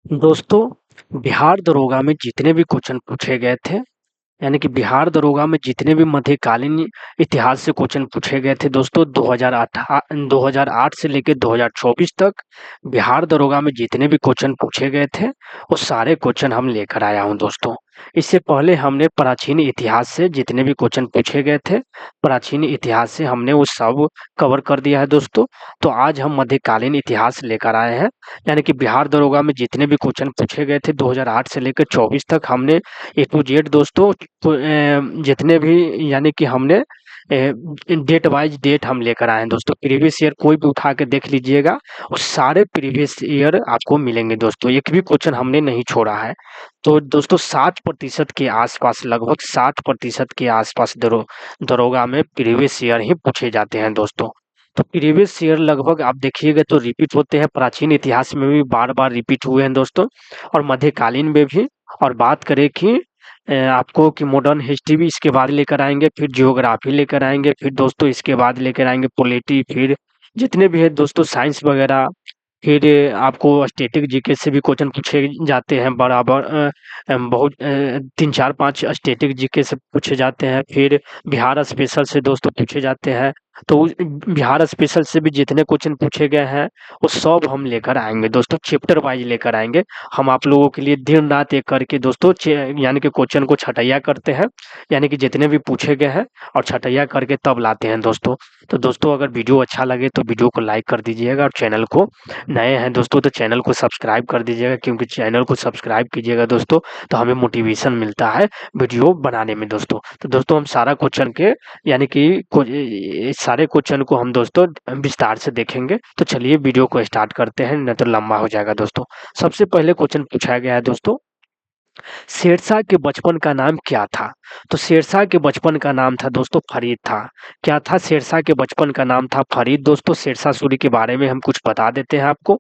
दोस्तों, बिहार दरोगा में जितने भी क्वेश्चन पूछे गए थे, यानी कि बिहार दरोगा में जितने भी मध्यकालीन इतिहास से क्वेश्चन पूछे गए थे दोस्तों 2008 से लेकर 2024 तक बिहार दरोगा में जितने भी क्वेश्चन पूछे गए थे वो सारे क्वेश्चन हम लेकर आया हूं दोस्तों। इससे पहले हमने प्राचीन इतिहास से जितने भी क्वेश्चन पूछे गए थे, प्राचीन इतिहास से हमने वो सब कवर कर दिया है दोस्तों। तो आज हम मध्यकालीन इतिहास लेकर आए हैं, यानी कि बिहार दरोगा में जितने भी क्वेश्चन पूछे गए थे 2008 से लेकर 24 तक हमने ए टू जेड दोस्तों जितने भी, यानी कि हमने डेट वाइज डेट हम लेकर आए हैं दोस्तों। प्रीवियस ईयर कोई भी उठा के देख लीजिएगा, वो सारे प्रीवियस ईयर आपको मिलेंगे दोस्तों, एक भी क्वेश्चन हमने नहीं छोड़ा है। तो दोस्तों 60% के आसपास, लगभग 60% के आसपास दरोगा में प्रीवियस ईयर ही पूछे जाते हैं दोस्तों। तो प्रीवियस ईयर लगभग आप देखिएगा तो रिपीट होते हैं, प्राचीन इतिहास में भी बार बार रिपीट हुए हैं दोस्तों, और मध्यकालीन में भी। और बात करें कि आपको कि मॉडर्न हिस्ट्री भी इसके बाद लेकर आएंगे, फिर जियोग्राफी लेकर आएंगे, फिर दोस्तों इसके बाद लेकर आएंगे पॉलिटी, फिर जितने भी है दोस्तों साइंस वगैरह। फिर आपको स्टैटिक जीके से भी क्वेश्चन पूछे जाते हैं बराबर, बहुत 3 4 5 स्टैटिक जीके से पूछे जाते हैं। फिर बिहार स्पेशल से दोस्तों पूछे जाते हैं। तो बिहार स्पेशल से भी जितने क्वेश्चन पूछे गए हैं वो सब हम लेकर आएंगे दोस्तों, चैप्टर वाइज लेकर आएंगे। हम आप लोगों के लिए दिन रात एक करके दोस्तों यानी कि क्वेश्चन को छटैया करते हैं, यानी कि जितने भी पूछे गए हैं और छटैया करके तब लाते हैं दोस्तों। तो दोस्तों अगर वीडियो अच्छा लगे तो वीडियो को लाइक कर दीजिएगा, और चैनल को, नए हैं दोस्तों तो चैनल को सब्सक्राइब कर दीजिएगा, क्योंकि चैनल को सब्सक्राइब कीजिएगा दोस्तों तो हमें मोटिवेशन मिलता है वीडियो बनाने में दोस्तों। तो दोस्तों हम सारा क्वेश्चन के, यानी कि सारे क्वेश्चन को हम दोस्तों विस्तार से देखेंगे। तो चलिए वीडियो को स्टार्ट करते हैं, नहीं तो लंबा हो जाएगा दोस्तों। सबसे पहले क्वेश्चन पूछा गया है दोस्तों, शेरशाह के बचपन का नाम क्या था? तो शेरशाह के बचपन का नाम था दोस्तों फरीद था। क्या था? शेरशाह के बचपन का नाम था फरीद दोस्तों। शेरशाह सूरी के बारे में हम कुछ बता देते हैं आपको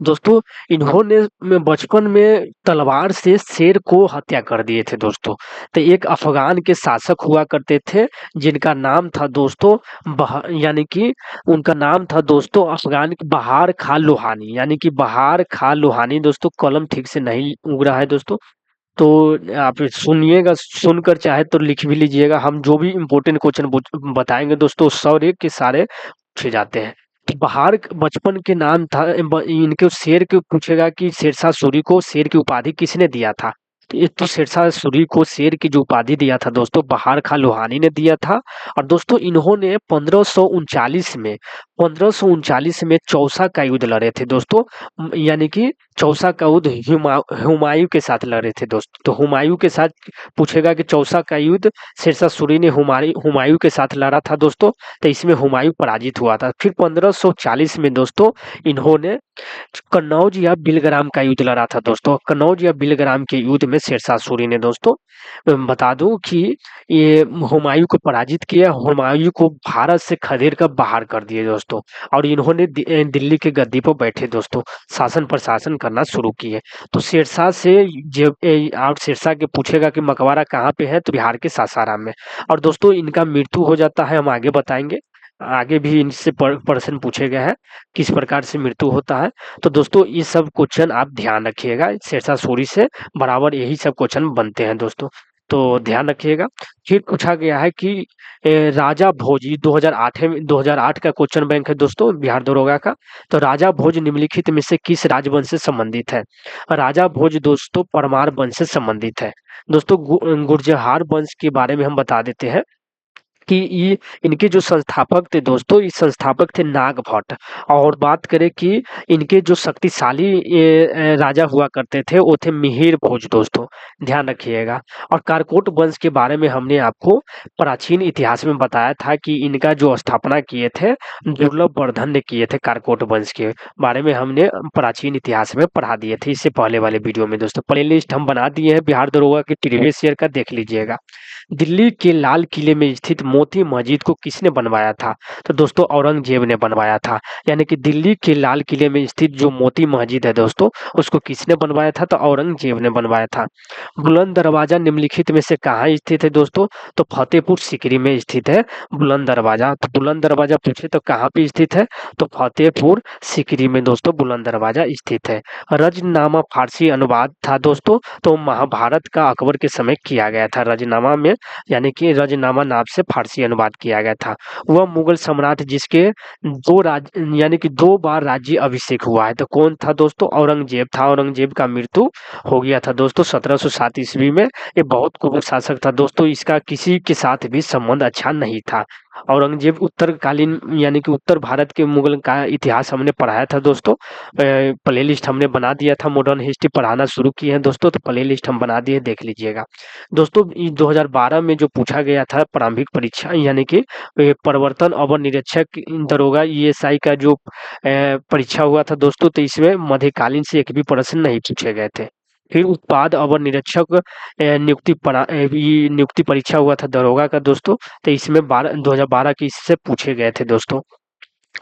दोस्तों। इन्होंने में बचपन में तलवार से शेर को हत्या कर दिए थे दोस्तों। तो एक अफगान के शासक हुआ करते थे, जिनका नाम था दोस्तों यानी कि उनका नाम था दोस्तों अफगान बहार खान लोहानी, यानी कि बहार खान लोहानी दोस्तों। कलम ठीक से नहीं उग रहा है दोस्तों, तो आप सुनिएगा, सुनकर चाहे तो लिख भी लीजिएगा। हम जो भी इम्पोर्टेंट क्वेश्चन बताएंगे दोस्तों सारे के सारे पूछे जाते हैं। कि बहार बचपन के नाम था, इनके शेर के पूछेगा कि शेरशाह सूरी को शेर की उपाधि किसने दिया था? तो ये तो शेरशाह सूरी को शेर की जो उपाधि दिया था दोस्तों बहार खान लोहानी ने दिया था। और दोस्तों इन्होंने 1539 में चौसा का युद्ध लड़े थे दोस्तों। यानी कि चौसा का युद्ध हुमायूं के साथ लड़े थे दोस्तों। तो हुमायूं के साथ पूछेगा कि चौसा का युद्ध शेरशाह सूरी ने हुमायूं के साथ लड़ा था दोस्तों। तो इसमें हुमायूं पराजित हुआ था। फिर 1540 में दोस्तों इन्होंने कन्नौज या बिलग्राम का युद्ध लड़ा था दोस्तों। कन्नौज या बिलग्राम के युद्ध में शेरशाह सूरी ने दोस्तों, बता दूं कि ये हुमायूं को पराजित किया, हुमायूं को भारत से खदेड़ कर बाहर कर दिए दोस्तों। और इन्होंने दिल्ली के गद्दी पर बैठे दोस्तों, शासन प्रशासन करना शुरू किए। तो शेरशाह से और शेरशाह के पूछेगा कि मकबरा कहाँ पे है, तो बिहार के सासाराम में। और दोस्तों इनका मृत्यु हो जाता है, हम आगे बताएंगे। आगे भी इनसे प्रश्न पूछे गए हैं किस प्रकार से मृत्यु होता है। तो दोस्तों ये सब क्वेश्चन आप ध्यान रखिएगा, शेरशाह सूरी से बराबर यही सब क्वेश्चन बनते हैं दोस्तों, तो ध्यान रखिएगा। फिर पूछा गया है कि राजा भोज, 2008 का क्वेश्चन बैंक है दोस्तों बिहार दरोगा का। तो राजा भोज निम्नलिखित में से किस राजवंश से संबंधित है? राजा भोज दोस्तों परमार वंश से संबंधित है दोस्तों। गुर्जर वंश के बारे में हम बता देते हैं कि ये इनके जो संस्थापक थे दोस्तों, ये संस्थापक थे नागभट्ट। और बात करें कि इनके जो शक्तिशाली राजा हुआ करते थे वो थे मिहिर भोज दोस्तों, ध्यान रखिएगा। और कारकोट वंश के बारे में हमने आपको प्राचीन इतिहास में बताया था कि इनका जो स्थापना किए थे दुर्लभ वर्धन ने किए थे। कारकोट वंश के बारे में हमने प्राचीन इतिहास में पढ़ा दिए थे इससे पहले वाले वीडियो में दोस्तों। प्लेलिस्ट हम बना दिए हैं बिहार दरोगा के प्रीवियस ईयर का, देख लीजिएगा। दिल्ली के लाल किले में स्थित मोती मस्जिद को किसने बनवाया था? तो दोस्तों औरंगजेब ने बनवाया था। यानी कि दिल्ली के लाल किले में स्थित जो मोती मस्जिद है दोस्तों, उसको किसने बनवाया था? तो औरंगजेब ने बनवाया था। बुलंद दरवाजा निम्नलिखित में से कहाँ स्थित है दोस्तों? तो फतेहपुर सीकरी में स्थित है बुलंद दरवाजा। तो बुलंद दरवाजा पूछे तो कहाँ पे स्थित है? तो फतेहपुर सीकरी में दोस्तों बुलंद दरवाजा स्थित है। रजनामा फारसी अनुवाद था दोस्तों, तो महाभारत का अकबर के समय किया गया था रजनामा में, यानी कि रजनामा नाम से फारसी अनुवाद किया गया था। वह मुगल सम्राट जिसके दो राज यानी कि 2 बार राज्य अभिषेक हुआ है। तो कौन था दोस्तों? औरंगजेब था। औरंगजेब का मृत्यु हो गया था दोस्तों 1707 ईस्वी में। ये बहुत क्रूर शासक था दोस्तों, इसका किसी के साथ भी संबंध अच्छा नहीं था। औरंगजेब उत्तरकालीन यानी कि उत्तर भारत के मुगल का इतिहास हमने पढ़ाया था दोस्तों। प्ले लिस्ट हमने बना दिया था, मॉडर्न हिस्ट्री पढ़ाना शुरू किए हैं दोस्तों, तो प्ले लिस्ट हम बना दिए, देख लीजिएगा दोस्तों। 2012 में जो पूछा गया था प्रारंभिक परीक्षा यानी कि प्रवर्तन अवर निरीक्षक दरोगा ईएसआई का जो परीक्षा हुआ था दोस्तों, तो इसमें मध्यकालीन से एक भी प्रश्न नहीं पूछे गए थे। फिर उत्पाद अवर निरीक्षक ये नियुक्ति परीक्षा हुआ था दरोगा का दोस्तों, तो इसमें 2012 के इससे पूछे गए थे दोस्तों।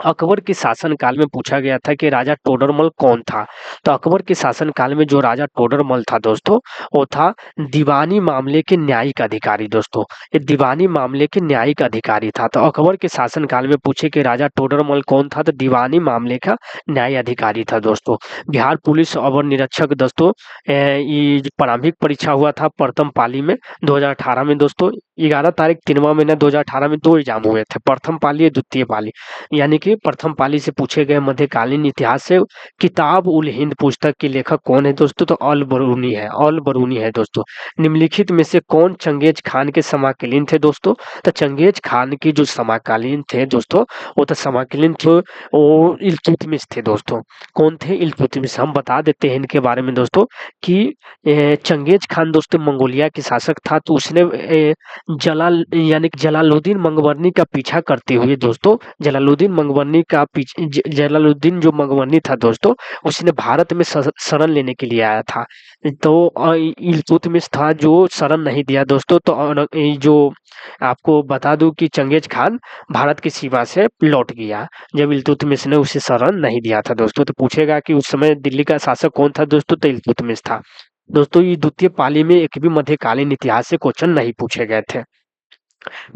अकबर के शासनकाल में पूछा गया था कि राजा टोडरमल कौन था? तो अकबर के शासनकाल में जो राजा टोडरमल था दोस्तों, वो था दीवानी मामले के न्यायिक अधिकारी दोस्तों। ये दीवानी मामले के न्यायिक अधिकारी था। तो अकबर के शासनकाल में पूछे कि राजा टोडरमल कौन था? तो दीवानी मामले का न्याय अधिकारी था दोस्तों। बिहार पुलिस अवर निरीक्षक दोस्तों, ये जो प्रारंभिक परीक्षा हुआ था प्रथम पाली में 2018 में दोस्तों। 11 तारीख 3वां महीना 2018 में 2 एग्जाम हुए थे, प्रथम पाली और द्वितीय पाली। यानी कि प्रथम पाली से पूछे गए मध्यकालीन इतिहास से किताब उल हिंद पुस्तक के लेखक कौन है दोस्तों? तो अल बरूनी है, अल बरूनी है दोस्तों। निम्नलिखित में से कौन चंगेज खान के समकालीन थे दोस्तों? तो चंगेज खान की जो समकालीन थे दोस्तों, वो तो समकालीन थे, वो इल्तुतमिश थे दोस्तों। कौन थे? इल्तुतमिश। हम बता देते हैं इनके बारे में दोस्तों कि चंगेज खान दोस्तों मंगोलिया के शासक था। तो उसने जलाल यानी कि जलालुद्दीन मंगवर्नी का पीछा करते हुए दोस्तों, जलालुद्दीन जो मंगवर्नी था दोस्तों, उसने भारत में शरण लेने के लिए आया था। तो इल्तुतमिश था जो शरण नहीं दिया दोस्तों। तो जो आपको बता दूं कि चंगेज खान भारत की सीमा से लौट गया जब इल्तुतमिश ने उसे शरण नहीं दिया था दोस्तों। तो पूछेगा कि उस समय दिल्ली का शासक कौन था दोस्तों? तो इल्तुतमिश था दोस्तों। ये द्वितीय पाली में एक भी मध्यकालीन इतिहास से क्वेश्चन नहीं पूछे गए थे।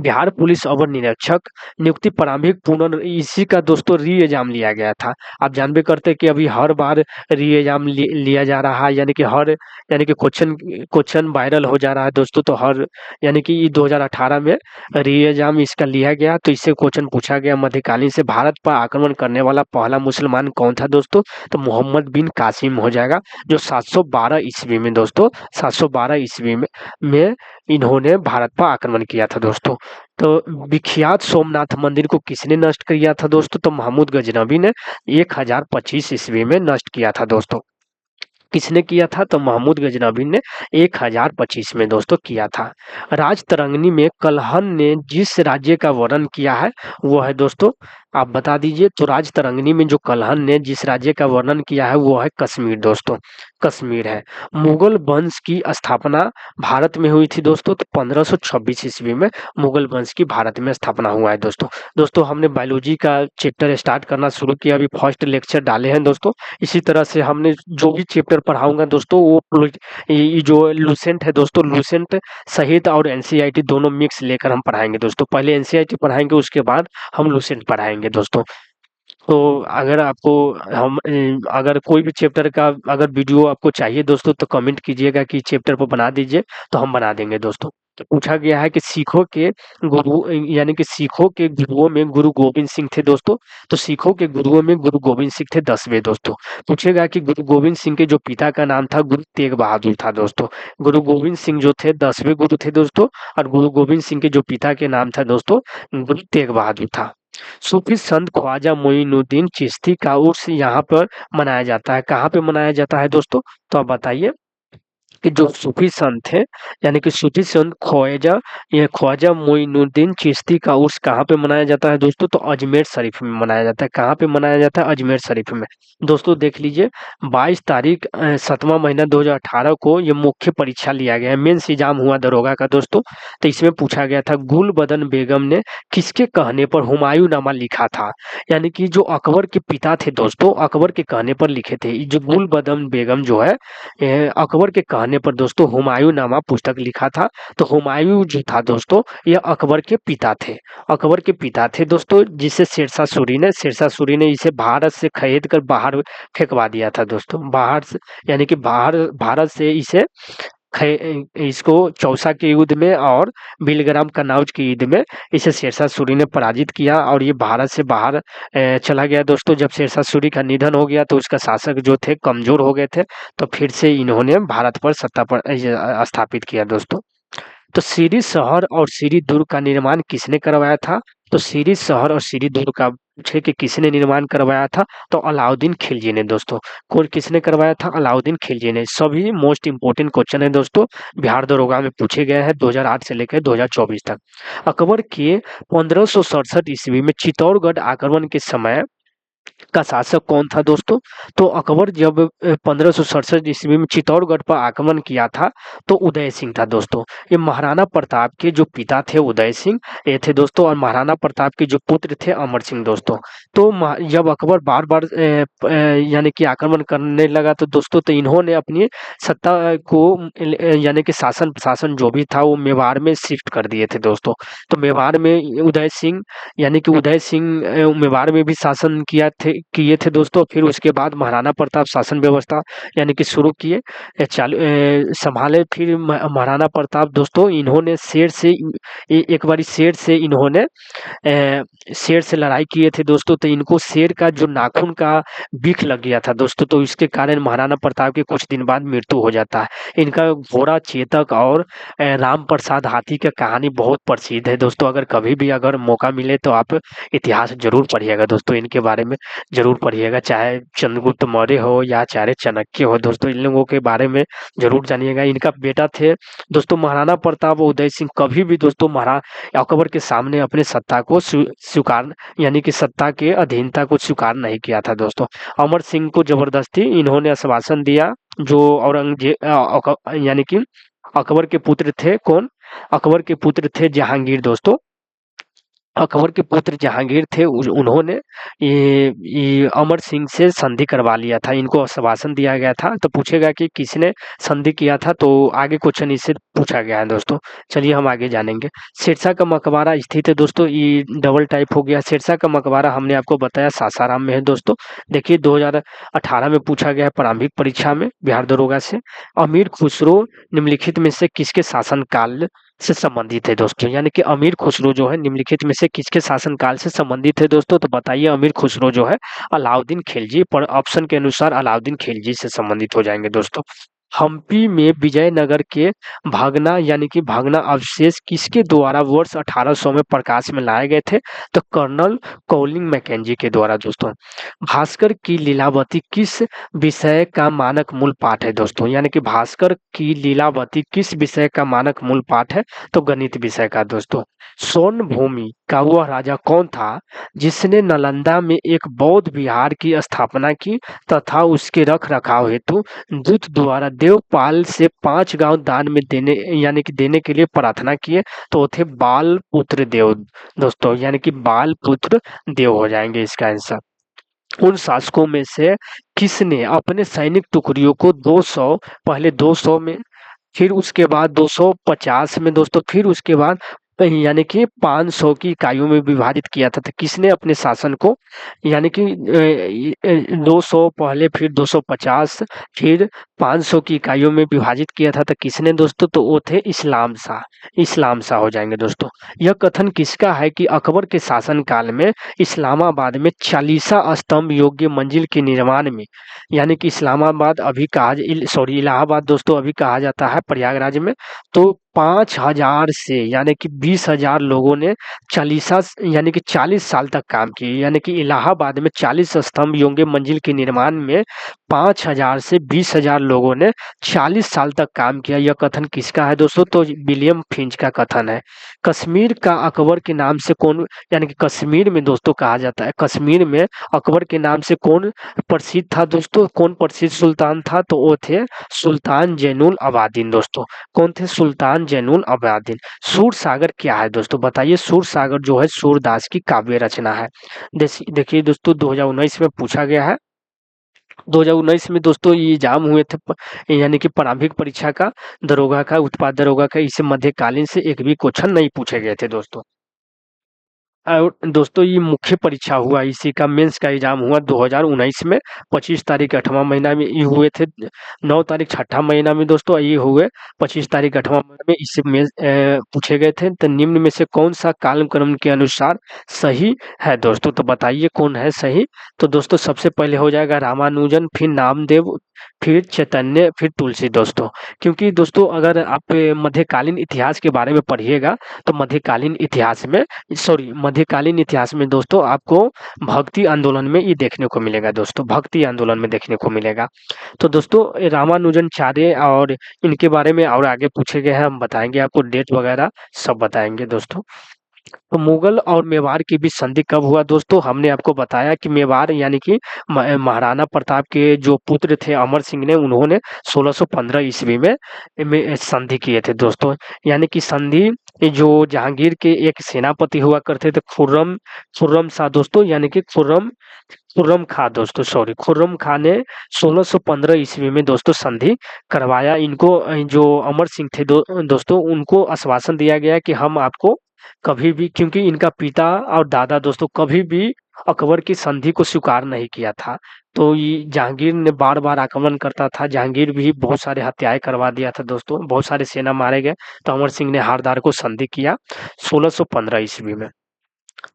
बिहार पुलिस अवर निरीक्षक नियुक्ति प्रारंभिक पुनः इसी का दोस्तों री एग्जाम लिया गया था। आप जानबे करते कि अभी हर बार री एग्जाम लिया जा रहा है, यानी कि क्वेश्चन क्वेश्चन वायरल हो जा रहा है दोस्तों। तो हर यानी कि 2018 में री एग्जाम इसका लिया गया, तो इससे क्वेश्चन पूछा गया मध्यकालीन से भारत पर आक्रमण करने वाला पहला मुसलमान कौन था दोस्तों? तो मोहम्मद बिन कासिम हो जाएगा, जो 712 ईस्वी में दोस्तों 712 ईस्वी में इन्होंने भारत पर आक्रमण किया था दोस्तों। तो विख्यात सोमनाथ मंदिर को किसने नष्ट किया था दोस्तों? तो महमूद गजनवी ने 1025 ईस्वी में नष्ट किया था दोस्तों। किसने किया था? तो महमूद गजनवी ने 1025 में दोस्तों किया था। राजतरंगिणी में कल्हण ने जिस राज्य का वर्णन किया है वो है दोस्तों, आप बता दीजिए। तो राजतरंगिणी में जो कल्हण ने जिस राज्य का वर्णन किया है वो है कश्मीर दोस्तों, कश्मीर है। मुगल वंश की स्थापना भारत में हुई थी दोस्तों, तो 1526 ईस्वी में मुगल वंश की भारत में स्थापना हुआ है दोस्तों। दोस्तों हमने बायोलॉजी का चैप्टर स्टार्ट करना शुरू किया, अभी फर्स्ट लेक्चर डाले हैं दोस्तों। इसी तरह से हमने जो भी चैप्टर पढ़ाऊंगा दोस्तों वो ये जो लूसेंट है दोस्तों, लूसेंट सहित और एनसीईआरटी दोनों मिक्स लेकर हम पढ़ाएंगे दोस्तों। पहले एनसीईआरटी पढ़ाएंगे, उसके बाद हम लूसेंट पढ़ाएंगे दोस्तों। तो अगर आपको हम अगर कोई भी चैप्टर का अगर वीडियो आपको चाहिए दोस्तों, तो कमेंट कीजिएगा कि चैप्टर पर बना दीजिए, तो हम बना देंगे दोस्तों। तो पूछा गया है कि सिखों के गुरु यानी कि सिखों के गुरुओं में गुरु गोविंद सिंह थे दोस्तों। तो सिखों के गुरुओं में गुरु गोविंद सिंह थे 10वें दोस्तों। पूछेगा कि गुरु गोविंद सिंह के जो पिता का नाम था गुरु तेग बहादुर था दोस्तों। गुरु गोविंद सिंह जो थे 10वें गुरु थे दोस्तों, और गुरु गोविंद सिंह के जो पिता के नाम था दोस्तों गुरु तेग बहादुर था। सूफी संत ख्वाजा मोइनुद्दीन चिश्ती का उर्स यहाँ पर मनाया जाता है। कहाँ पे मनाया जाता है दोस्तों? तो आप बताइए। कि जो सूफी संत थे, यानी कि सूफी संत ख्वाजा मोइनुद्दीन चिश्ती का उर्स कहाँ पे मनाया जाता है दोस्तों? तो अजमेर शरीफ में मनाया जाता है। कहाँ पे मनाया जाता है? अजमेर शरीफ में। दोस्तों देख लीजिए, 22 तारीख 7वां महीना 2018 को ये मुख्य परीक्षा लिया गया है, मेंस एग्जाम हुआ दरोगा का दोस्तों। तो इसमें पूछा गया था, गुलबदन बेगम ने किसके कहने पर हुमायूंनामा लिखा था? यानी कि जो अकबर के पिता थे दोस्तों, अकबर के कहने पर लिखे थे। ये जो गुलबदन बेगम जो है, अकबर के कहने पर दोस्तों हुमायूंनामा पुस्तक लिखा था। तो हुमायूं जो था दोस्तों, यह अकबर के पिता थे। अकबर के पिता थे दोस्तों, जिसे शेरशाह सूरी ने इसे भारत से खरीद कर बाहर फेंकवा दिया था दोस्तों। बाहर से, यानी कि बाहर भारत से इसे इसको चौसा के युद्ध में और बिलग्राम कन्नौज के युद्ध में इसे शेरशाह सूरी ने पराजित किया और ये भारत से बाहर चला गया दोस्तों। जब शेरशाह सूरी का निधन हो गया तो उसका शासक जो थे कमजोर हो गए थे, तो फिर से इन्होंने भारत पर सत्ता पर स्थापित किया दोस्तों। तो सीरी शहर और सीरी दुर्ग का निर्माण किसने करवाया था? तो सीरी शहर और सीरी दुर्ग का पूछे कि किसने निर्माण करवाया था? तो अलाउद्दीन खिलजी ने दोस्तों। कौन किसने करवाया था? अलाउद्दीन खिलजी ने। सभी मोस्ट इंपोर्टेंट क्वेश्चन है दोस्तों, बिहार दरोगा में पूछे गए हैं 2008 से लेकर 2024 तक। अकबर के 1567 ईस्वी में चित्तौड़गढ़ आक्रमण के समय का शासक कौन था दोस्तों? तो अकबर जब 1567 ईस्वी में चित्तौड़गढ़ पर आक्रमण किया था, तो उदय सिंह था दोस्तों। ये महाराणा प्रताप के जो पिता थे उदय सिंह, ये थे दोस्तों, और महाराणा प्रताप के जो पुत्र थे अमर सिंह दोस्तों। तो जब अकबर बार बार यानी कि आक्रमण करने लगा, तो दोस्तों तो इन्होंने अपनी सत्ता को यानी कि शासन प्रशासन जो भी था वो मेवाड़ में शिफ्ट कर दिए थे दोस्तों। तो मेवाड़ में उदय सिंह, यानी कि उदय सिंह मेवाड़ में भी शासन किए थे दोस्तों। फिर उसके बाद महाराणा प्रताप शासन व्यवस्था यानी कि शुरू किए, संभाले। फिर महाराणा प्रताप दोस्तों, इन्होंने एक बारी शेर से लड़ाई किए थे दोस्तों। तो इनको शेर का जो नाखून का बिख लग गया था दोस्तों, तो इसके कारण महाराणा प्रताप के कुछ दिन बाद मृत्यु हो जाता है। इनका घोड़ा चेतक और राम प्रसाद हाथी का कहानी बहुत प्रसिद्ध है दोस्तों। अगर कभी भी अगर मौका मिले तो आप इतिहास जरूर पढ़िएगा दोस्तों, इनके बारे में जरूर पढ़िएगा, चाहे चंद्रगुप्त मौर्य हो या चाहे चाणक्य हो दोस्तों, इन लोगों के बारे में जरूर जानिएगा। इनका बेटा थे दोस्तों महाराणा प्रताप और उदय सिंह। कभी भी दोस्तों अकबर के सामने अपने सत्ता को स्वीकार, यानी कि सत्ता के अधीनता को स्वीकार नहीं किया था दोस्तों। अमर सिंह को जबरदस्ती इन्होंने आश्वासन दिया, जो यानी कि अकबर के पुत्र थे कौन? अकबर के पुत्र थे जहांगीर दोस्तों। अकबर के पुत्र जहांगीर थे, उन्होंने ये अमर सिंह से संधि करवा लिया था। इनको आश्वासन दिया गया था। तो पूछेगा कि किसने संधि किया था, तो आगे क्वेश्चन इससे पूछा गया है दोस्तों। चलिए हम आगे जानेंगे। सिरसा का मकबरा स्थित है दोस्तों, ये डबल टाइप हो गया। सिरसा का मकबरा हमने आपको बताया सासाराम में है दोस्तों। देखिए 2018 में पूछा गया है प्रारंभिक परीक्षा में बिहार दरोगा से। अमीर खुसरो निम्नलिखित में से किसके शासनकाल से संबंधित है दोस्तों? यानी कि अमीर खुसरो जो है निम्नलिखित में से किसके शासनकाल से संबंधित है दोस्तों? तो बताइए, अमीर खुसरो जो है अलाउद्दीन खिलजी, पर ऑप्शन के अनुसार अलाउद्दीन खिलजी से संबंधित हो जाएंगे दोस्तों। हम्पी में विजयनगर के भागना यानी कि भागना अवशेष किसके द्वारा वर्ष 1800 में प्रकाश में लाए गए थे? तो कर्नल कॉलिंग मैकेंजी के द्वारा दोस्तों। भास्कर की लीलावती किस विषय का मानक मूल पाठ है दोस्तों? यानी कि भास्कर की लीलावती किस विषय का मानक मूल पाठ है? तो गणित विषय का दोस्तों। स्वर्ण भूमि का वह राजा कौन था जिसने नालंदा में एक बौद्ध विहार की स्थापना की तथा उसके रख रखाव हेतु दूत द्वारा देवपाल से 5 गांव दान में देने, यानी कि देने के लिए प्रार्थना किए? तो वो थे बाल पुत्र देव दोस्तों, यानी कि बाल पुत्र देव हो जाएंगे इसका आंसर। उन शासकों में से किसने अपने सैनिक टुकड़ियों को 200, पहले 200 में, फिर उसके बाद 250 में दोस्तों, फिर उसके बाद यानी कि 500 की इकाइयों में विभाजित किया था? तो किसने अपने शासन को, यानी कि 200 पहले, फिर 250, फिर 500 की इकाइयों में विभाजित किया था? तो किसने दोस्तों? तो वो थे इस्लाम शाह। इस्लाम शाह हो जाएंगे दोस्तों। यह कथन किसका है कि अकबर के शासन काल में इस्लामाबाद में 40 स्तंभ योग्य मंजिल के निर्माण में, यानी कि इस्लामाबाद अभी कहा, सॉरी इलाहाबाद दोस्तों अभी कहा जाता है प्रयागराज में, तो 5,000 से यानी कि 20,000 लोगों ने चालीसा यानी कि 40 साल तक काम किए। यानी कि इलाहाबाद में 40 स्तंभ योग्य मंजिल के निर्माण में 5,000 से 20,000 लोगों ने 40 साल तक काम किया। यह कथन किसका है दोस्तों? तो विलियम फिंच का कथन है। कश्मीर का अकबर के नाम से कौन, यानी कि कश्मीर में दोस्तों कहा जाता है, कश्मीर में अकबर के नाम से कौन प्रसिद्ध था दोस्तों? कौन प्रसिद्ध सुल्तान था? तो वो थे सुल्तान जैनुल अबादीन दोस्तों। कौन थे? सुल्तान जैनुल अबादीन। सूरसागर क्या है दोस्तों? बताइए। सूरसागर जो है सूरदास की काव्य रचना है। देखिए दोस्तों 2019 में पूछा गया है। 2019 में दोस्तों ये एग्जाम हुए थे यानी कि प्रारंभिक परीक्षा का, दरोगा का, उत्पाद दरोगा का। इससे मध्यकालीन से एक भी क्वेश्चन नहीं पूछे गए थे दोस्तों। और दोस्तों ये मुख्य परीक्षा हुआ, इसी का मेंस का एग्जाम हुआ 2019 में। 25 तारीख 8वां महीना में ये हुए थे। 9 तारीख 6ठा महीना में दोस्तों ये हुए। 25 तारीख 8वां महीना में इससे मेंस पूछे गए थे। तो निम्न में से कौन सा कालक्रम के अनुसार सही है दोस्तों? तो बताइए कौन है सही? तो दोस्तों सबसे पहले हो जाएगा रामानुजन, फिर नामदेव, फिर चैतन्य, फिर तुलसी दोस्तों। क्योंकि दोस्तों अगर आप मध्यकालीन इतिहास के बारे में पढ़िएगा तो मध्यकालीन इतिहास में दोस्तों आपको भक्ति आंदोलन में ये देखने को मिलेगा दोस्तों, भक्ति आंदोलन में देखने को मिलेगा। तो दोस्तों रामानुजनाचार्य और इनके बारे में और आगे पूछे गए हैं, हम बताएंगे आपको, डेट वगैरह सब बताएंगे दोस्तों। तो मुगल और मेवाड़ के बीच संधि कब हुआ दोस्तों? हमने आपको बताया कि मेवाड़ यानी कि महाराणा प्रताप के जो पुत्र थे अमर सिंह ने, उन्होंने 1615 ईस्वी में संधि किए थे दोस्तों। यानी कि संधि जो जहांगीर के एक सेनापति हुआ करते थे खुर्रम खुर्रम शाह दोस्तों, यानी कि खुर्रम खां दोस्तों, सॉरी खुर्रम खां ने 1615 ईस्वी में दोस्तों संधि करवाया। इनको जो अमर सिंह थे दोस्तों, उनको आश्वासन दिया गया कि हम आपको कभी भी, क्योंकि इनका पिता और दादा दोस्तों कभी भी अकबर की संधि को स्वीकार नहीं किया था। तो ये जहांगीर ने बार बार आक्रमण करता था, जहांगीर भी बहुत सारे हत्याएं करवा दिया था दोस्तों, बहुत सारे सेना मारे गए। तो अमर सिंह ने हारदार को संधि किया 1615 ईस्वी में।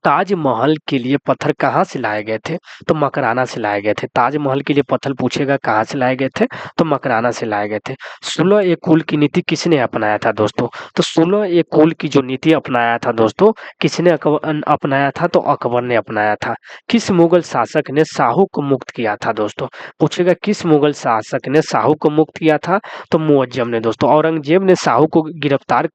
ताजमहल के लिए पत्थर कहाँ से लाए गए थे? तो मकराना से लाए गए थे। ताजमहल के लिए पत्थर पूछेगा कहाँ से लाए गए थे? तो मकराना से लाए गए थे। 16 एक कुल की नीति किसने अपनाया था दोस्तों? तो 16 एक कुल की जो नीति अपनाया था दोस्तों, किसने अपनाया था? तो अकबर ने अपनाया था। किस मुगल शासक ने शाहू को मुक्त किया था दोस्तों? पूछेगा किस मुगल शासक ने शाहू को मुक्त किया था? तो मुअज्जम ने दोस्तों। औरंगजेब ने शाहू को गिरफ्तार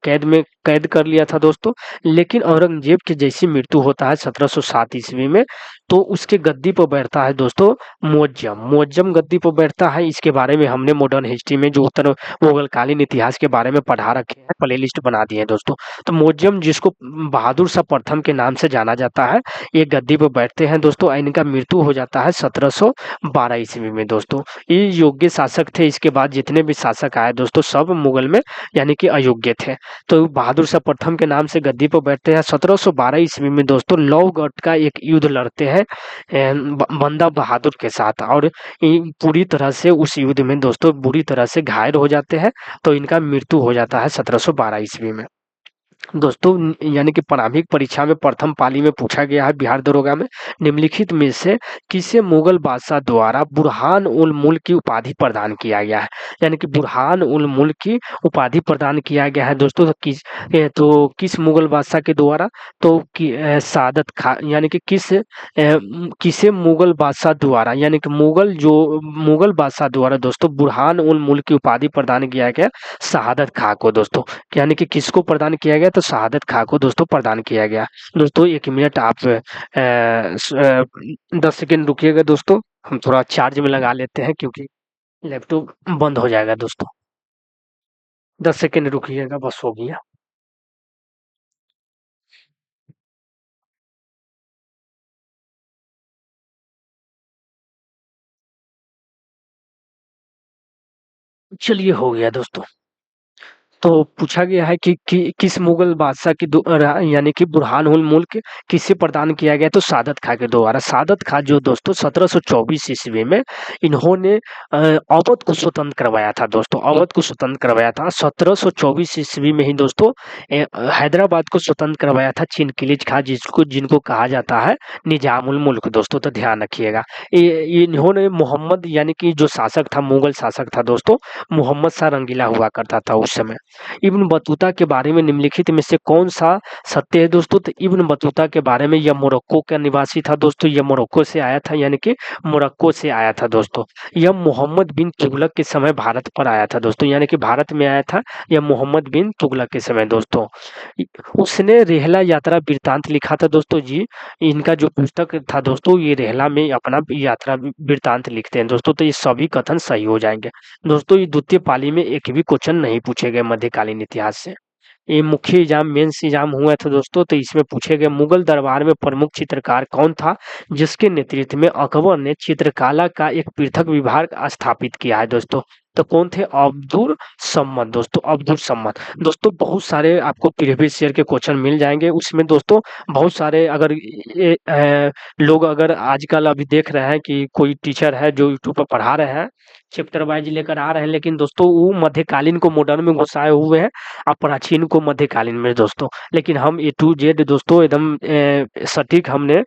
कैद कर लिया था दोस्तों। लेकिन औरंगजेब की जैसी मृत्यु होता है 1707 ईस्वी में, तो उसके गद्दी पर बैठता है दोस्तों मुअज्जम। मुअज्जम गद्दी पर बैठता है। इसके बारे में हमने मॉडर्न हिस्ट्री में जो उत्तर मुगलकालीन इतिहास के बारे में पढ़ा रखे हैं, प्ले लिस्ट बना दिए हैं दोस्तों। तो मुअज्जम, जिसको बहादुर शाह प्रथम के नाम से जाना जाता है, ये गद्दी पर बैठते हैं दोस्तों। इनका मृत्यु हो जाता है 1712 ईस्वी में दोस्तों। ये योग्य शासक थे। इसके बाद जितने भी शासक आए दोस्तों, सब मुगल में यानी कि अयोग्य थे। तो बहादुर शाह प्रथम के नाम से गद्दी पर बैठते हैं। 1712 ईस्वी में दोस्तों लौगढ़ का एक युद्ध लड़ते हैं बंदा बहादुर के साथ, और पूरी तरह से उस युद्ध में दोस्तों बुरी तरह से घायल हो जाते हैं। तो इनका मृत्यु हो जाता है 1712 ईस्वी में दोस्तों। यानी कि प्रारंभिक परीक्षा में प्रथम पाली में पूछा गया है बिहार दरोगा में, निम्नलिखित में से किसे मुगल बादशाह द्वारा बुरहान उल मुल्क की उपाधि प्रदान किया गया है? यानी कि बुरहान उल मुल्क की उपाधि प्रदान किया गया है दोस्तों। तो किस मुगल बादशाह के द्वारा? तो सादत खान, यानी कि किसे मुगल बादशाह द्वारा, यानी कि मुगल बादशाह द्वारा दोस्तों बुरहान उल मुल्क की उपाधि प्रदान किया गया शहादत खां को दोस्तों। यानी कि किसको प्रदान किया गया? तो शहादत खां को दोस्तों प्रदान किया गया। दोस्तों 1 मिनट आप 10 सेकेंड रुकिएगा दोस्तों, हम थोड़ा चार्ज में लगा लेते हैं क्योंकि लैपटॉप बंद हो जाएगा दोस्तों। 10 सेकेंड रुकिएगा, बस हो गया। चलिए हो गया दोस्तों। तो पूछा गया है कि किस मुगल बादशाह की यानी कि बुरहान उल मुल्क किसे प्रदान किया गया? तो सादत खां के द्वारा। सादत खां जो दोस्तों 1724 ईस्वी में इन्होंने अवध को स्वतंत्र करवाया था दोस्तों। अवध को स्वतंत्र करवाया था 1724 ईस्वी में ही दोस्तों। हैदराबाद को स्वतंत्र करवाया था चिनकिलिज खां, जिनको कहा जाता है निजामुल मुल्क दोस्तों। तो ध्यान रखिएगा। इन्होंने मोहम्मद, यानी कि जो शासक था, मुगल शासक था दोस्तों, मोहम्मद शाह रंगीला हुआ करता था उस समय। इब्न बतूता के बारे में निम्नलिखित में से कौन सा सत्य है दोस्तों? तो इब्न बतूता के बारे में, यह मोरक्को का निवासी था दोस्तों, यह मोरक्को से आया था, यानी कि मोरक्को से आया था दोस्तों। यह मोहम्मद बिन तुगलक के समय भारत पर आया था दोस्तों, यानी कि भारत में आया था यह मोहम्मद बिन तुगलक के समय दोस्तों। उसने रेहला यात्रा वृत्तांत लिखा था दोस्तों जी। इनका जो पुस्तक था दोस्तों, ये रेहला में अपना यात्रा वृत्तांत लिखते हैं दोस्तों। तो ये सभी कथन सही हो जाएंगे दोस्तों। ये द्वितीय पाली में एक भी क्वेश्चन नहीं पूछे गए मध्यकालीन इतिहास से। ये मुख्य एग्जाम मेंस एग्जाम हुआ था दोस्तों, तो इसमें पूछे गए मुगल दरबार में प्रमुख चित्रकार कौन था, जिसके नेतृत्व में अकबर ने चित्रकला का एक पृथक विभाग स्थापित किया है दोस्तों? तो कौन थे? अब्दुल सम्मत दोस्तों, अब्दुल सम्मत। दोस्तों बहुत सारे आपको प्रीवियस ईयर के क्वेश्चन मिल जाएंगे उसमें दोस्तों। बहुत सारे अगर लोग अगर आजकल अभी देख रहे हैं कि कोई टीचर है जो यूट्यूब पर पढ़ा रहे हैं, चैप्टर वाइज लेकर आ रहे हैं, लेकिन दोस्तों वो मध्यकालीन को मॉडर्न में घुसाए हुए हैं और प्राचीन को मध्यकालीन में दोस्तों। लेकिन हम ए टू जेड दोस्तों एकदम सटीक हमने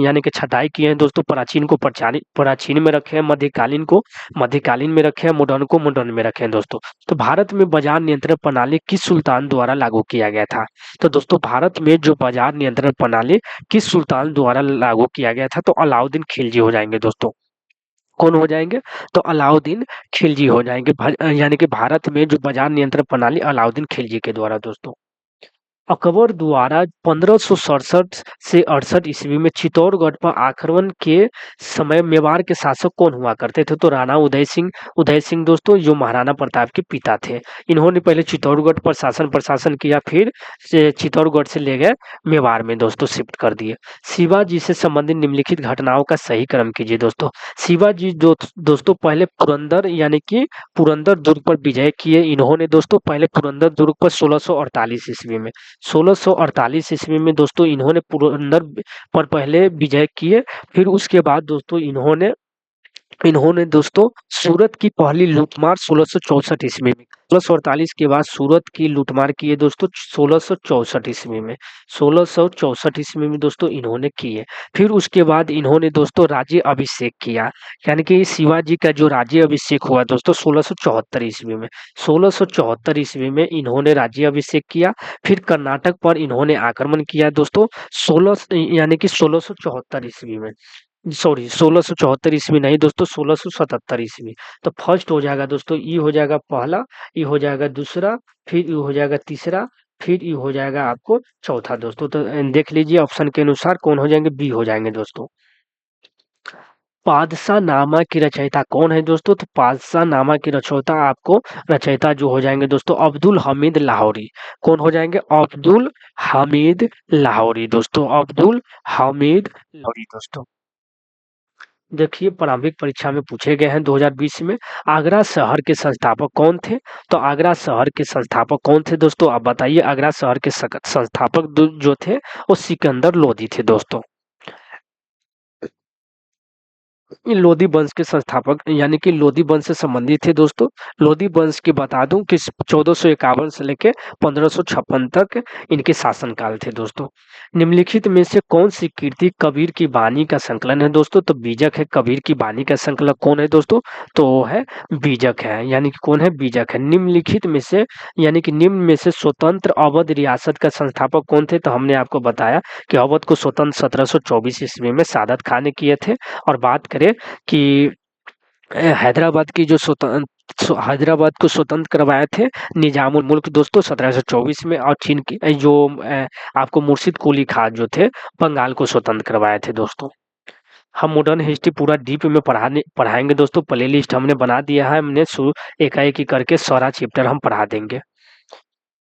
यानी कि छटाई किए हैं दोस्तों। प्राचीन को प्राचीन में रखे हैं, मध्यकालीन को मध्यकालीन में रखे हैं, मॉडर्न को मॉडर्न में रखे हैं दोस्तों। तो भारत में बाजार नियंत्रण प्रणाली किस सुल्तान द्वारा लागू किया गया था? तो दोस्तों भारत में जो बाजार नियंत्रण प्रणाली किस सुल्तान द्वारा लागू किया गया था? तो अलाउद्दीन खिलजी हो जाएंगे दोस्तों। कौन हो जाएंगे? तो अलाउद्दीन खिलजी हो जाएंगे। यानी कि भारत में जो बाजार नियंत्रण प्रणाली अलाउद्दीन खिलजी के द्वारा दोस्तों। अकबर द्वारा 1567 से 68 ईस्वी में चित्तौड़गढ़ पर आक्रमण के समय मेवाड़ के शासक कौन हुआ करते थे? तो राणा उदय सिंह दोस्तों, जो महाराणा प्रताप के पिता थे। इन्होंने पहले चित्तौड़गढ़ पर प्रशासन किया, फिर से चित्तौड़गढ़ से ले गए मेवाड़ में दोस्तों शिफ्ट कर दिए। शिवाजी से संबंधित निम्नलिखित घटनाओं का सही क्रम कीजिए दोस्तों। शिवाजी दोस्तों पहले पुरंदर यानी कि पुरंदर दुर्ग पर विजय किए इन्होंने दोस्तों। पहले पुरंदर दुर्ग पर 1648 ईस्वी में 1648 ईस्वी में दोस्तों इन्होंने पुरंदर पर पहले विजय किए। फिर उसके बाद दोस्तों इन्होंने इन्होंने दोस्तों सूरत की पहली लूटमार 1664 ईस्वी में, 1648 के बाद सूरत की लूटमार की है दोस्तों 1664 ईस्वी में, 1664 ईस्वी में दोस्तों इन्होंने की है। फिर उसके बाद इन्होंने दोस्तों राज्य अभिषेक किया, यानी कि शिवाजी का जो राज्य अभिषेक हुआ दोस्तों 1674 ईस्वी में, 1674 ईस्वी में इन्होंने राज्य अभिषेक किया। फिर कर्नाटक पर इन्होंने आक्रमण किया दोस्तों 1674 ईस्वी में, सॉरी 1674 ईस्वी नहीं दोस्तों, 1677 ईस्वी। तो फर्स्ट हो जाएगा दोस्तों, ई हो जाएगा पहला, ई हो जाएगा दूसरा, फिर ई हो जाएगा तीसरा, फिर ई हो जाएगा आपको चौथा दोस्तों। तो देख लीजिए ऑप्शन के अनुसार कौन हो जाएंगे? बी हो जाएंगे दोस्तों। पादशाह नामा की रचयिता कौन है दोस्तों? तो पादशाह नामा की रचयिता जो हो जाएंगे दोस्तों अब्दुल हमीद लाहौरी। कौन हो जाएंगे? अब्दुल हमीद लाहौरी दोस्तों, अब्दुल हमीद लाहौरी दोस्तों। देखिए प्रारंभिक परीक्षा में पूछे गए हैं 2020 में, आगरा शहर के संस्थापक कौन थे? तो आगरा शहर के संस्थापक कौन थे दोस्तों? आप बताइए। आगरा शहर के संस्थापक जो थे वो सिकंदर लोधी थे दोस्तों। ये लोधी वंश के संस्थापक यानी कि लोधी वंश से संबंधित थे दोस्तों। लोधी वंश की बता दूं कि 1451 से लेके 1556 तक इनके शासनकाल थे दोस्तों। निम्नलिखित में से कौन सी कृति कबीर की वाणी का संकलन है दोस्तों? तो बीजक है। कबीर की वाणी का संकलक कौन है दोस्तों? तो वो है बीजक है, यानी कि कौन है? बीजक है। निम्नलिखित में से यानी कि निम्न में से स्वतंत्र अवध रियासत का संस्थापक कौन थे? तो हमने आपको बताया कि अवध को स्वतंत्र 1724 ईस्वी में सादत खान ने किए थे। और बात करें कि हैदराबाद को स्वतंत्र करवाए थे निजामुल मुल्क दोस्तों 1724 में। और चीन की जो आपको मुर्शिद कुली खान जो थे बंगाल को स्वतंत्र करवाए थे दोस्तों। हम मॉडर्न हिस्ट्री पूरा डीप में पढ़ाएंगे दोस्तों। प्ले लिस्ट हमने बना दिया है, हमने एकाएक करके सारा चैप्टर हम पढ़ा देंगे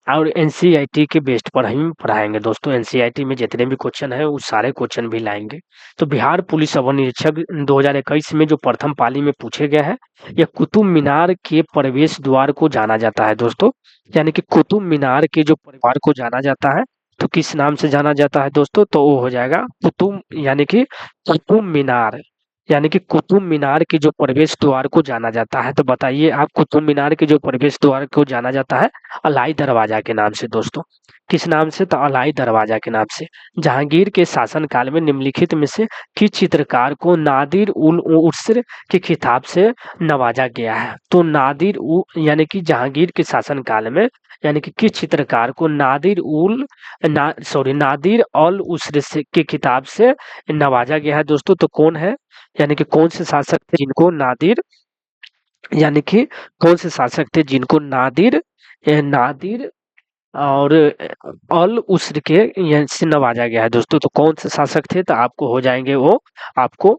और एनसीईआरटी के बेस्ड पर हम पढ़ाएंगे दोस्तों। एनसीईआरटी में जितने भी क्वेश्चन है वो सारे क्वेश्चन भी लाएंगे। तो बिहार पुलिस अवर निरीक्षक 2021 में जो प्रथम पाली में पूछे गए हैं, यह कुतुब मीनार के प्रवेश द्वार को जाना जाता है दोस्तों। यानी कि कुतुब मीनार के जो परिवार को जाना जाता है तो किस नाम से जाना जाता है दोस्तों? तो वो हो जाएगा कुतुब, यानी कि कुतुब मीनार, यानी कि कुतुब मीनार के जो प्रवेश द्वार को जाना जाता है, तो बताइए आप कुतुब मीनार के जो प्रवेश द्वार को जाना जाता है अलाई दरवाजा के नाम से दोस्तों। किस नाम से? तो अलाई दरवाजा के नाम से। जहांगीर के शासनकाल में निम्नलिखित में से किस चित्रकार को नादिर उल उर्स के खिताब से नवाजा गया है? तो यानी कि जहांगीर के शासनकाल में यानी कि किस चित्रकार को नादिर अल उस्र के खिताब से नवाजा गया है दोस्तों? तो कौन है? यानी कि कौन से शासक थे जिनको नादिर यानी कि कौन से शासक थे जिनको नादिर और अल उस्र के से नवाजा गया है दोस्तों? तो कौन से शासक थे? तो आपको हो जाएंगे वो आपको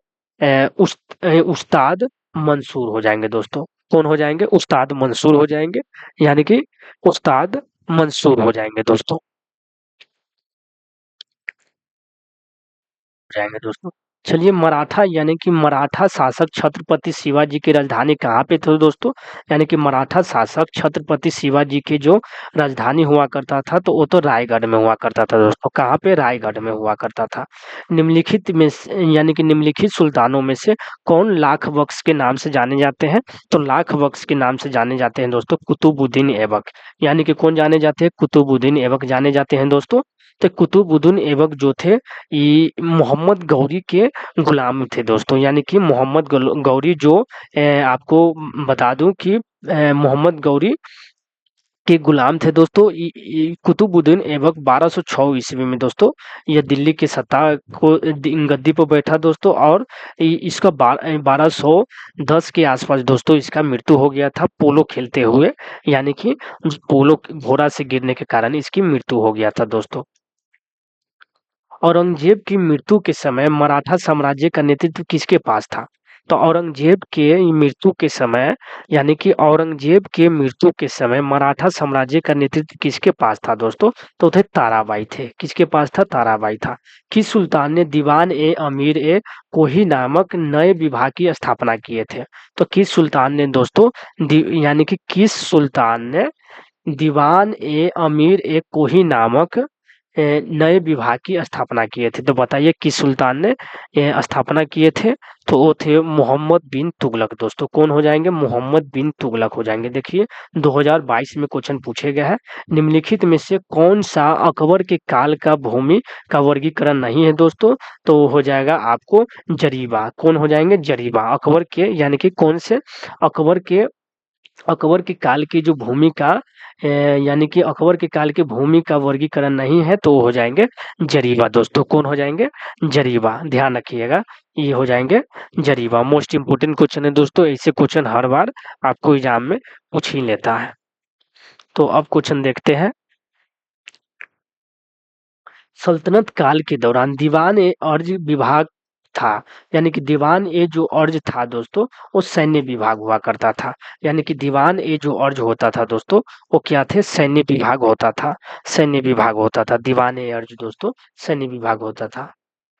उस्ताद मंसूर हो जाएंगे दोस्तों। कौन हो जाएंगे? उस्ताद मंसूर हो जाएंगे। यानी कि उस्ताद मंसूर हो जाएंगे दोस्तों। जाएँगे दोस्तों। चलिए मराठा यानी कि मराठा शासक छत्रपति शिवाजी की राजधानी कहाँ पे थे दोस्तों? यानी कि मराठा शासक छत्रपति शिवाजी की जो राजधानी हुआ करता था तो वो तो रायगढ़ में हुआ करता था दोस्तों। कहाँ पे? रायगढ़ में हुआ करता था। निम्नलिखित में से यानी कि निम्नलिखित सुल्तानों में से कौन लाख बख्श के नाम से जाने जाते हैं? तो लाख बख्श के नाम से जाने जाते हैं दोस्तों कुतुबुद्दीन ऐबक। यानी कि कौन जाने जाते हैं? कुतुबुद्दीन ऐबक जाने जाते हैं दोस्तों। तो कुतुबुद्दीन ऐबक जो थे ये मोहम्मद गौरी के गुलाम थे दोस्तों। यानी कि मोहम्मद गौरी जो आपको बता दूं कि मोहम्मद गौरी के गुलाम थे दोस्तों। कुतुबुद्दीन ऐबक 1206 ईस्वी में दोस्तों यह दिल्ली की सत्ता को गद्दी पर बैठा दोस्तों। और इसका 1210 के आसपास दोस्तों इसका मृत्यु हो गया था पोलो खेलते हुए। यानी कि पोलो घोड़ा से गिरने के कारण इसकी मृत्यु हो गया था दोस्तों। औरंगजेब की मृत्यु के समय मराठा साम्राज्य का नेतृत्व किसके पास था? तो औरंगजेब के मृत्यु के समय यानी कि औरंगजेब के मृत्यु के समय मराठा साम्राज्य का नेतृत्व किसके पास था दोस्तों? तो थे ताराबाई थे। किसके पास था? ताराबाई था। किस सुल्तान ने दीवान ए अमीर ए कोही नामक नए विभाग की स्थापना किए थे? तो किस सुल्तान ने दोस्तों यानी कि किस सुल्तान ने दीवान ए अमीर ए कोही नामक नए विभाग की स्थापना किए थे? तो बताइए किस सुल्तान ने स्थापना किए थे? तो वो थे मोहम्मद बिन तुगलक दोस्तों। कौन हो जाएंगे? मोहम्मद बिन तुगलक हो जाएंगे। देखिए 2022 में क्वेश्चन पूछे गए हैं। निम्नलिखित में से कौन सा अकबर के काल का भूमि का वर्गीकरण नहीं है दोस्तों? तो वो हो जाएगा आपको जरीबा। कौन हो जाएंगे? जरीबा। अकबर के यानी कि कौन से अकबर के अकबर के काल की जो भूमि का यानी कि अकबर के काल की भूमि का वर्गीकरण नहीं है तो वो हो जाएंगे जरीबा दोस्तों। कौन हो जाएंगे? जरीबा। ध्यान रखिएगा ये हो जाएंगे जरीबा। मोस्ट इंपोर्टेंट क्वेश्चन है दोस्तों। ऐसे क्वेश्चन हर बार आपको एग्जाम में पूछ ही लेता है। तो अब क्वेश्चन देखते हैं। सल्तनत काल के दौरान दीवान ए अर्ज विभाग था। यानी कि दीवान ए जो अर्ज था दोस्तों वो सैन्य विभाग हुआ करता था। यानी कि दीवान ए जो अर्ज होता था दोस्तों वो क्या थे? सैन्य विभाग होता था। सैन्य विभाग होता था। दीवान ए अर्ज दोस्तों सैन्य विभाग होता था।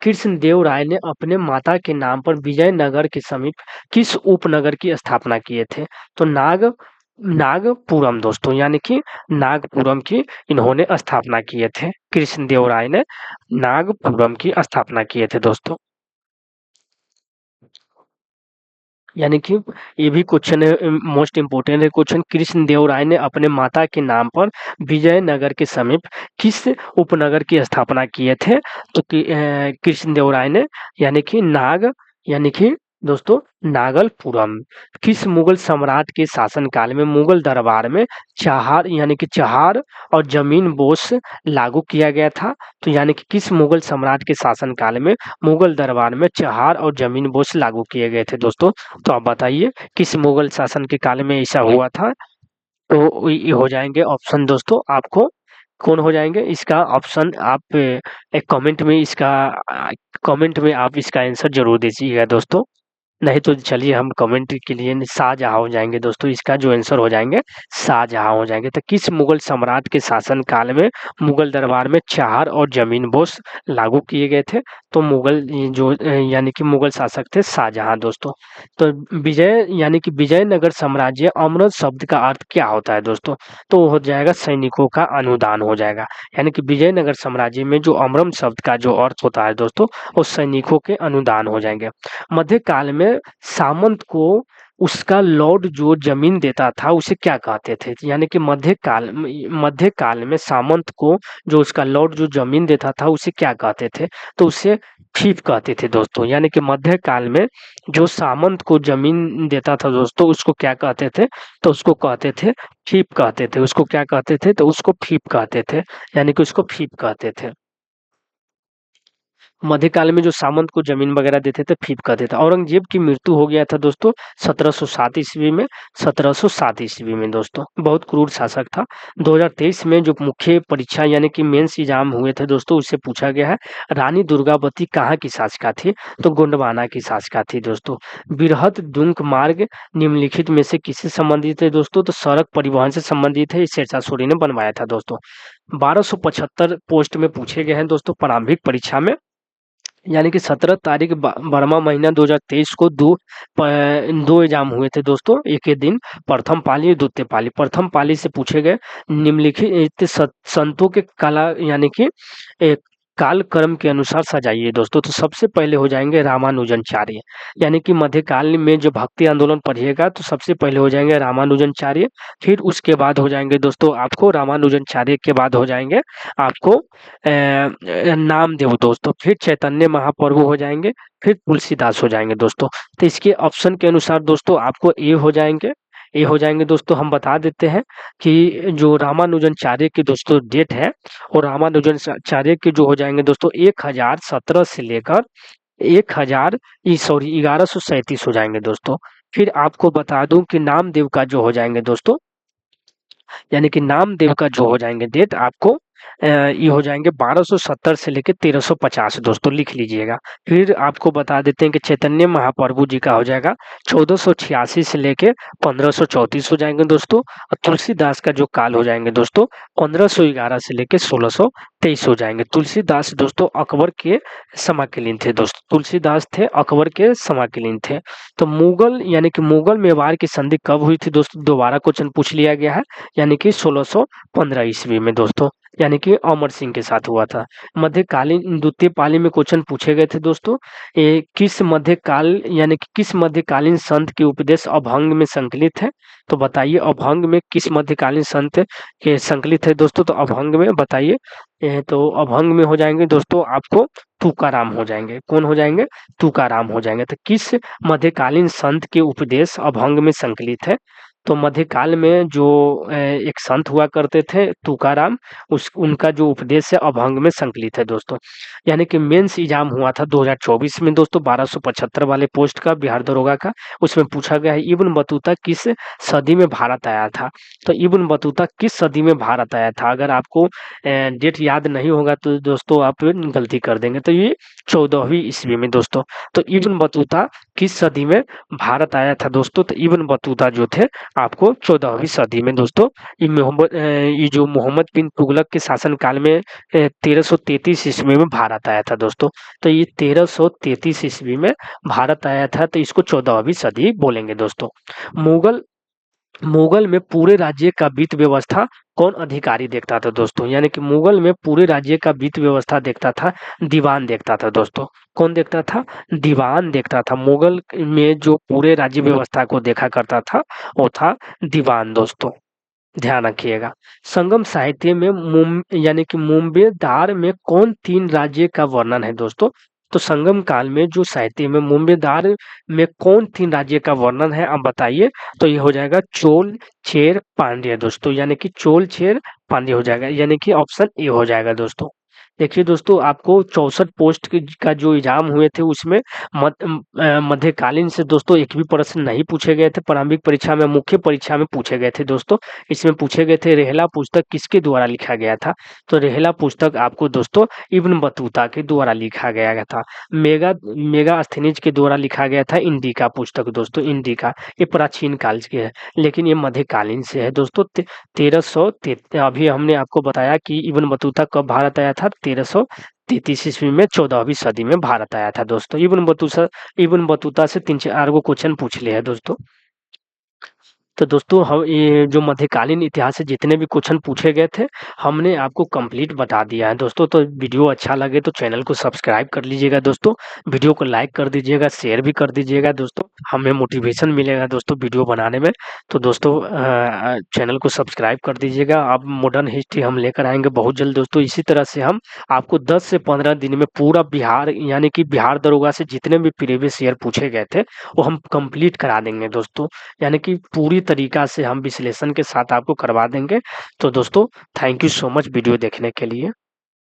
कृष्णदेव राय ने अपने माता के नाम पर विजयनगर के समीप किस उपनगर की स्थापना किए थे? तो नागपुरम दोस्तों। यानी कि नागपुरम की इन्होंने स्थापना किए थे। कृष्णदेव राय ने नागपुरम की स्थापना किए थे दोस्तों। यानी कि ये भी क्वेश्चन है मोस्ट इम्पोर्टेंट है क्वेश्चन। कृष्णदेव राय ने अपने माता के नाम पर विजयनगर के समीप किस उपनगर की स्थापना किए थे? तो कृष्णदेव राय ने यानी कि दोस्तों नागलपुरम। किस मुगल सम्राट के शासनकाल में मुगल दरबार में चहार यानी कि चहार और जमीन बोस लागू किया गया था? तो यानी कि किस मुगल सम्राट के शासनकाल में मुगल दरबार में चहार और जमीन बोस लागू किए गए थे दोस्तों? तो आप बताइए किस मुगल शासन के काल में ऐसा हुआ था? तो ये हो जाएंगे ऑप्शन दोस्तों आपको कौन हो जाएंगे इसका ऑप्शन आप एक कमेंट में आप इसका आंसर जरूर दीजिएगा दोस्तों। नहीं तो चलिए हम कमेंट के लिए शाहजहाँ हो जाएंगे दोस्तों, इसका जो आंसर हो जाएंगे शाहजहाँ हो जाएंगे। तो किस मुगल सम्राट के शासन काल में मुगल दरबार में चार और जमीन बोस लागू किए गए थे? तो मुगल जो यानी कि मुगल शासक थे शाहजहाँ दोस्तों। तो विजय यानी कि विजयनगर साम्राज्य, अमृत शब्द का अर्थ क्या होता है दोस्तों? तो हो जाएगा सैनिकों का अनुदान हो जाएगा। यानी कि विजयनगर साम्राज्य में जो अमरम शब्द का जो अर्थ होता है दोस्तों, वो सैनिकों के अनुदान हो जाएंगे। मध्यकाल में सामंत को उसका लॉर्ड जो जमीन देता था उसे क्या कहते थे? यानी कि मध्यकाल में सामंत को जो उसका लॉर्ड जो जमीन देता था उसे क्या कहते थे? तो उसे फीफ कहते थे दोस्तों। यानी कि मध्यकाल में जो सामंत को जमीन देता था दोस्तों उसको क्या कहते थे? तो उसको कहते थे फीफ कहते थे। उसको क्या कहते थे? तो उसको फीफ कहते थे। यानी कि उसको फीफ कहते थे। मध्यकाल में जो सामंत को जमीन वगैरह देते थे फीफ कहते थे। औरंगजेब की मृत्यु हो गया था दोस्तों 1707 ईस्वी में। 1707 ईस्वी में दोस्तों, बहुत क्रूर शासक था। 2023 में जो मुख्य परीक्षा यानी कि मेंस एग्जाम हुए थे दोस्तों, उससे पूछा गया है रानी दुर्गावती कहाँ की शासिका थी? तो गोंडवाना की शासिका थी दोस्तों। बृहत दुंक मार्ग निम्नलिखित में से किससे संबंधित है दोस्तों? तो सड़क परिवहन से संबंधित है। शेरशाह सूरी ने बनवाया था दोस्तों। 1275 पोस्ट में पूछे गए हैं दोस्तों प्रारंभिक परीक्षा में। यानी कि 17 तारीख बरमा महीना 2023 को दो एग्जाम हुए थे दोस्तों एक ही दिन। प्रथम पाली और द्वितीय पाली। प्रथम पाली से पूछे गए निम्नलिखित संतों के कला यानी कि एक काल क्रम के अनुसार सजाइए दोस्तों। तो सबसे पहले हो जाएंगे रामानुजनचार्य। यानी कि मध्यकाल में जो भक्ति आंदोलन पढ़िएगा तो सबसे पहले हो जाएंगे रामानुजनचार्य। फिर उसके बाद हो जाएंगे दोस्तों आपको रामानुजनचार्य के बाद हो जाएंगे आपको नामदेव दोस्तों। फिर चैतन्य महाप्रभु हो जाएंगे। फिर तुलसीदास हो जाएंगे दोस्तों। तो इसके ऑप्शन के अनुसार दोस्तों आपको ए हो जाएंगे दोस्तों। हम बता देते हैं कि जो रामानुजनचार्य की दोस्तों डेट है और रामानुजनचार्य के जो हो जाएंगे दोस्तों 1017 से लेकर 1000 सॉरी 1137 हो जाएंगे दोस्तों। फिर आपको बता दूं कि नामदेव का जो हो जाएंगे दोस्तों, यानी कि नामदेव का जो हो जाएंगे डेट आपको ये हो जाएंगे 1270 से लेके 1350 दोस्तों, लिख लीजिएगा। फिर आपको बता देते हैं कि चैतन्य महाप्रभु जी का हो जाएगा 1486 से लेके 1534 हो जाएंगे दोस्तों। और तुलसीदास का जो काल हो जाएंगे दोस्तों 1511 से लेके 1623 हो जाएंगे। तुलसीदास दोस्तों अकबर के समकालीन थे दोस्तों। तुलसीदास थे अकबर के समकालीन थे। तो मुगल यानी कि मुगल मेवाड़ की संधि कब हुई थी दोस्तों? दोबारा क्वेश्चन पूछ लिया गया है। यानी कि 1615 ईस्वी में दोस्तों, यानी कि अमर सिंह के साथ हुआ था। मध्यकालीन द्वितीय पाली में क्वेश्चन पूछे गए थे दोस्तों। किस मध्यकाल यानी कि किस मध्यकालीन संत के उपदेश अभंग में संकलित है? तो बताइए अभंग में किस मध्यकालीन संत के संकलित है दोस्तों? तो अभंग में बताइए। तो अभंग में हो जाएंगे दोस्तों आपको तुकाराम हो जाएंगे। कौन हो जाएंगे? तुकाराम हो जाएंगे। तो किस मध्यकालीन संत के उपदेश अभंग में संकलित है? तो मध्यकाल में जो एक संत हुआ करते थे तुकाराम, उस उनका जो उपदेश है अभंग में संकलित है दोस्तों। यानी कि मेंस एग्जाम हुआ था 2024 में दोस्तों 1275 वाले पोस्ट का बिहार दरोगा का। उसमें पूछा गया है इब्न बतूता किस सदी में भारत आया था? तो इब्न बतूता किस सदी में भारत आया था? अगर आपको डेट याद नहीं होगा तो दोस्तों आप गलती कर देंगे। तो ये 14वीं ईस्वी में दोस्तों। तो इब्न बतूता किस सदी में भारत आया था दोस्तों? तो इब्न बतूता जो थे आपको 14वीं सदी में दोस्तों। ये जो मोहम्मद बिन तुगलक के शासन काल में 1333 ईस्वी में भारत आया था दोस्तों। तो ये 1333 ईस्वी में भारत आया था, तो इसको 14वीं सदी बोलेंगे दोस्तों। मुगल मुगल में पूरे राज्य का वित्त व्यवस्था कौन अधिकारी देखता था दोस्तों? यानी कि मुगल में पूरे राज्य का वित्त व्यवस्था देखता था दीवान देखता था दोस्तों। कौन देखता था? दीवान देखता था। मुगल में जो पूरे राज्य व्यवस्था को देखा करता था वो था दीवान दोस्तों, ध्यान रखिएगा। संगम साहित्य में यानी कि मुंबेदार में कौन तीन राज्य का वर्णन है दोस्तों? तो संगम काल में जो साहित्य में मुंबेदार में कौन तीन राज्य का वर्णन है आप बताइए। तो ये हो जाएगा चोल, चेर, पांड्य दोस्तों। यानी कि चोल, चेर, पांड्य हो जाएगा। यानी कि ऑप्शन ए हो जाएगा दोस्तों। देखिए दोस्तों, आपको 64 पोस्ट का जो एग्जाम हुए थे उसमें मध्यकालीन से दोस्तों एक भी प्रश्न नहीं पूछे गए थे। प्रारंभिक परीक्षा में, मुख्य परीक्षा में पूछे गए थे दोस्तों। इसमें पूछे गए थे रेहला पुस्तक किसके द्वारा लिखा गया था? तो रेहला पुस्तक आपको दोस्तों इब्न बतूता के द्वारा लिखा गया था। मेगास्थनीज के द्वारा लिखा गया था इंडिका पुस्तक दोस्तों, इंडिका। ये प्राचीन काल की है, लेकिन ये मध्यकालीन से है दोस्तों। 1300 अभी हमने आपको बताया कि इब्न बतूता कब भारत आया था? 1333 ईस्वी में, 14वीं सदी में भारत आया था दोस्तों। इब्न बतूता से 3-4 गो क्वेश्चन पूछ लिए हैं दोस्तों। तो दोस्तों, हम ये जो मध्यकालीन इतिहास से जितने भी क्वेश्चन पूछे गए थे, हमने आपको कंप्लीट बता दिया है दोस्तों। तो वीडियो अच्छा लगे तो चैनल को सब्सक्राइब कर लीजिएगा दोस्तों। वीडियो को लाइक कर दीजिएगा, शेयर भी कर दीजिएगा दोस्तों। हमें मोटिवेशन मिलेगा दोस्तों वीडियो बनाने में। तो दोस्तों, चैनल को सब्सक्राइब कर दीजिएगा। अब मॉडर्न हिस्ट्री हम लेकर आएंगे बहुत जल्द दोस्तों। इसी तरह से हम आपको 10 से 15 दिन में पूरा बिहार, यानी कि बिहार दरोगा से जितने भी प्रीवियस ईयर पूछे गए थे, वो हम कंप्लीट करा देंगे दोस्तों। यानी कि पूरी तरीका से हम विश्लेषण के साथ आपको करवा देंगे। तो दोस्तों, thank you so much video देखने के लिए।